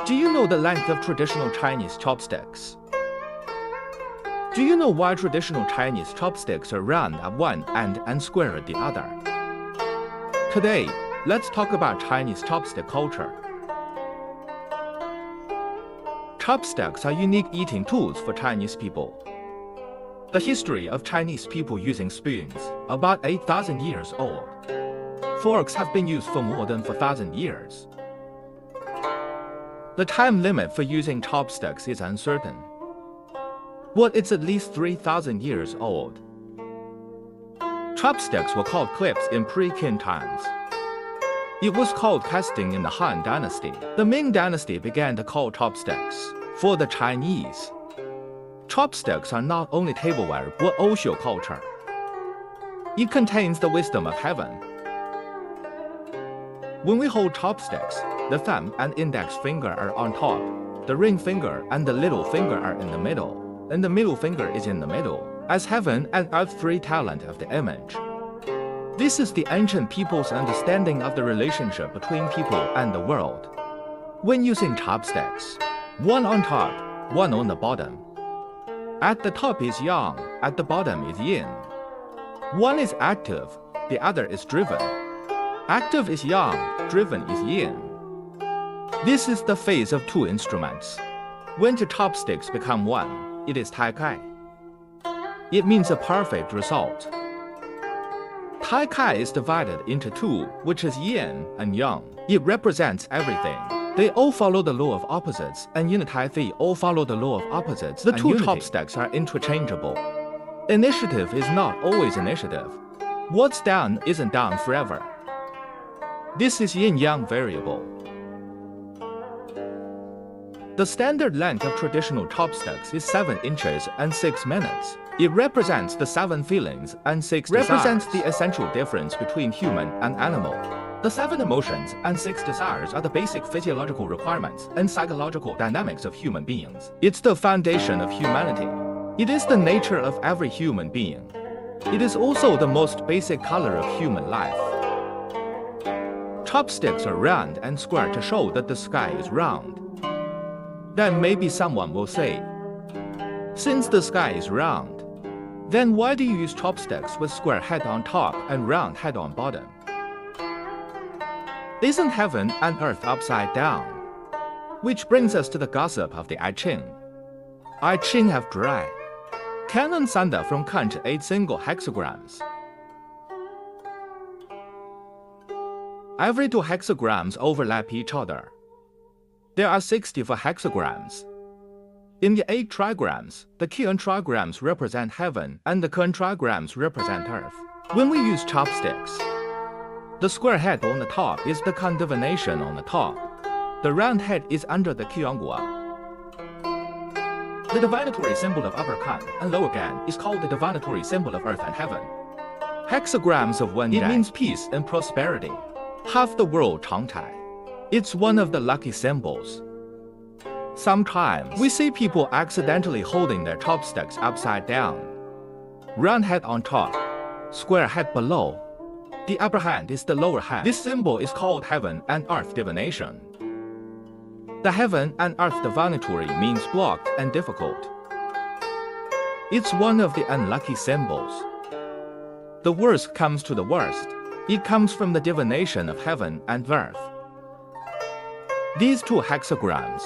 Do you know the length of traditional Chinese chopsticks? Do you know why traditional Chinese chopsticks are round at one end and square at the other? Today, let's talk about Chinese chopstick culture. Chopsticks are unique eating tools for Chinese people. The history of Chinese people using spoons, about 8,000 years old. Forks have been used for more than 4,000 years. The time limit for using chopsticks is uncertain. But it's at least 3,000 years old. Chopsticks were called clips in pre-Qin times. It was called casting in the Han Dynasty. The Ming Dynasty began to call chopsticks. For the Chinese, chopsticks are not only tableware but also culture. It contains the wisdom of heaven. When we hold chopsticks, the thumb and index finger are on top, the ring finger and the little finger are in the middle, and the middle finger is in the middle, as heaven and earth three talent of the image. This is the ancient people's understanding of the relationship between people and the world. When using chopsticks, one on top, one on the bottom. At the top is yang, at the bottom is yin. One is active, the other is driven. Active is yang, driven is yin. This is the phase of two instruments. When the chopsticks become one, it is tai kai. It means a perfect result. Tai kai is divided into two, which is yin and yang. It represents everything. They all follow the law of opposites, and in Tai Fi all follow the law of opposites. The two chopsticks are interchangeable. Initiative is not always initiative. What's down isn't down forever. This is yin-yang variable. The standard length of traditional chopsticks is 7 inches and 6 minutes. It represents the 7 feelings and 6 desires. Represents the essential difference between human and animal. The 7 emotions and 6 desires are the basic physiological requirements and psychological dynamics of human beings. It's the foundation of humanity. It is the nature of every human being. It is also the most basic color of human life. Chopsticks are round and square to show that the sky is round. Then maybe someone will say, since the sky is round, then why do you use chopsticks with square head on top and round head on bottom? Isn't heaven and earth upside down? Which brings us to the gossip of the I Ching. I Ching have dry. Canon Sanda from count 8 single hexagrams. Every 2 hexagrams overlap each other. There are 64 hexagrams. In the 8 trigrams, the Qian trigrams represent heaven and the Kun trigrams represent earth. When we use chopsticks, the square head on the top is the Kun divination on the top. The round head is under the Qiangguo. The divinatory symbol of upper Kun and lower Gan is called the divinatory symbol of earth and heaven. Hexagrams of 1 it means peace and prosperity. Half the world Changcai. It's one of the lucky symbols. Sometimes we see people accidentally holding their chopsticks upside down. Round head on top, square head below. The upper hand is the lower hand. This symbol is called heaven and earth divination. The heaven and earth divinatory means blocked and difficult. It's one of the unlucky symbols. The worst comes to the worst. It comes from the divination of heaven and earth. These 2 hexagrams,